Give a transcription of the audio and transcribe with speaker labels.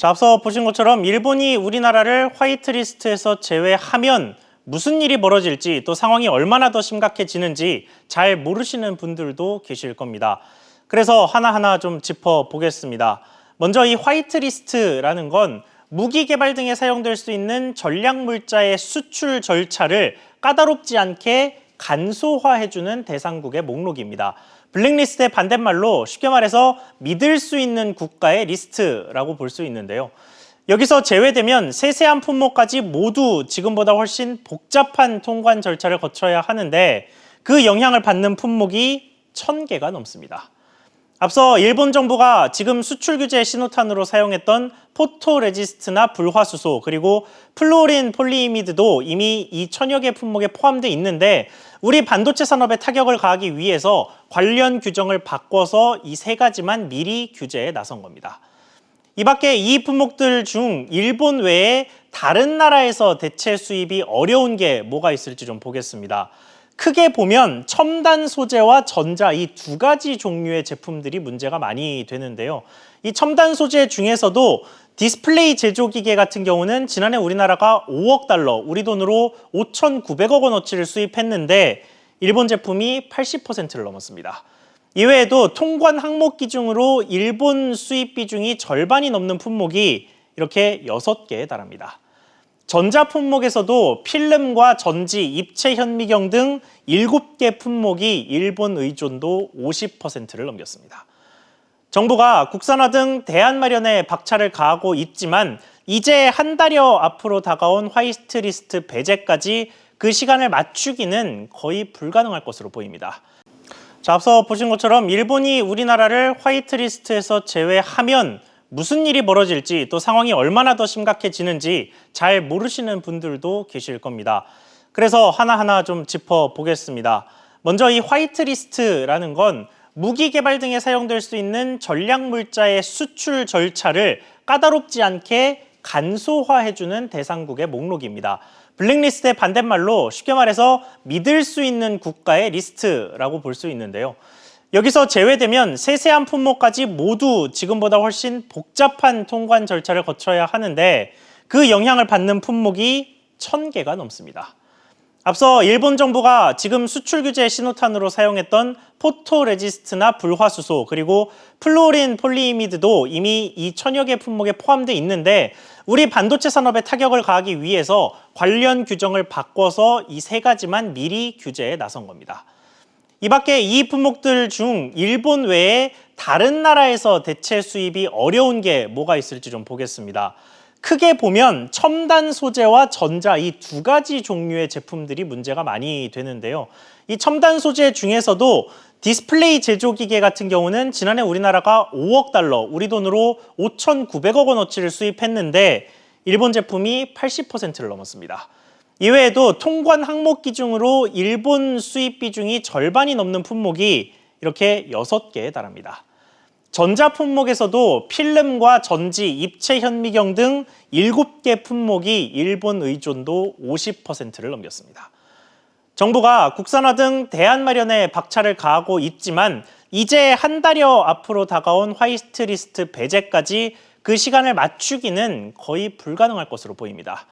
Speaker 1: 자, 앞서 보신 것처럼 일본이 우리나라를 화이트리스트에서 제외하면 무슨 일이 벌어질지 또 상황이 얼마나 더 심각해지는지 잘 모르시는 분들도 계실 겁니다. 그래서 하나하나 좀 짚어보겠습니다. 먼저 이 화이트리스트라는 건 무기 개발 등에 사용될 수 있는 전략물자의 수출 절차를 까다롭지 않게 간소화해주는 대상국의 목록입니다. 블랙리스트의 반대말로 쉽게 말해서 믿을 수 있는 국가의 리스트라고 볼 수 있는데요. 여기서 제외되면 세세한 품목까지 모두 지금보다 훨씬 복잡한 통관 절차를 거쳐야 하는데 그 영향을 받는 품목이 1000개가 넘습니다. 앞서 일본 정부가 지금 수출 규제 신호탄으로 사용했던 포토레지스트나 불화수소 그리고 플루오린 폴리이미드도 이미 이 1000여 개 품목에 포함되어 있는데 우리 반도체 산업에 타격을 가하기 위해서 관련 규정을 바꿔서 이 세 가지만 미리 규제에 나선 겁니다. 이 밖에 이 품목들 중 일본 외에 다른 나라에서 대체 수입이 어려운 게 뭐가 있을지 좀 보겠습니다. 크게 보면 첨단 소재와 전자 이 두 가지 종류의 제품들이 문제가 많이 되는데요. 이 첨단 소재 중에서도 디스플레이 제조기계 같은 경우는 지난해 우리나라가 5억 달러, 우리 돈으로 5,900억 원어치를 수입했는데 일본 제품이 80%를 넘었습니다. 이외에도 통관 항목 기준으로 일본 수입 비중이 절반이 넘는 품목이 이렇게 6개에 달합니다. 전자 품목에서도 필름과 전지, 입체 현미경 등 7개 품목이 일본 의존도 50%를 넘겼습니다. 정부가 국산화 등 대안 마련에 박차를 가하고 있지만 이제 한 달여 앞으로 다가온 화이트리스트 배제까지 그 시간을 맞추기는 거의 불가능할 것으로 보입니다. 자, 앞서 보신 것처럼 일본이 우리나라를 화이트리스트에서 제외하면 무슨 일이 벌어질지 또 상황이 얼마나 더 심각해지는지 잘 모르시는 분들도 계실 겁니다. 그래서 하나하나 좀 짚어보겠습니다. 먼저 이 화이트리스트라는 건 무기 개발 등에 사용될 수 있는 전략물자의 수출 절차를 까다롭지 않게 간소화해주는 대상국의 목록입니다. 블랙리스트의 반대말로 쉽게 말해서 믿을 수 있는 국가의 리스트라고 볼 수 있는데요. 여기서 제외되면 세세한 품목까지 모두 지금보다 훨씬 복잡한 통관 절차를 거쳐야 하는데 그 영향을 받는 품목이 1000개가 넘습니다. 앞서 일본 정부가 지금 수출 규제 신호탄으로 사용했던 포토레지스트나 불화수소 그리고 플루오린 폴리이미드도 이미 이 1000여 개 품목에 포함되어 있는데 우리 반도체 산업에 타격을 가하기 위해서 관련 규정을 바꿔서 이 세 가지만 미리 규제에 나선 겁니다. 이 밖에 이 품목들 중 일본 외에 다른 나라에서 대체 수입이 어려운 게 뭐가 있을지 좀 보겠습니다. 크게 보면 첨단 소재와 전자 이 두 가지 종류의 제품들이 문제가 많이 되는데요. 이 첨단 소재 중에서도 디스플레이 제조기계 같은 경우는 지난해 우리나라가 5억 달러, 우리 돈으로 5,900억 원어치를 수입했는데 일본 제품이 80%를 넘었습니다. 이외에도 통관 항목 기준으로 일본 수입 비중이 절반이 넘는 품목이 이렇게 6개에 달합니다. 전자 품목에서도 필름과 전지, 입체 현미경 등 7개 품목이 일본 의존도 50%를 넘겼습니다. 정부가 국산화 등 대안 마련에 박차를 가하고 있지만 이제 한 달여 앞으로 다가온 화이트리스트 배제까지 그 시간을 맞추기는 거의 불가능할 것으로 보입니다.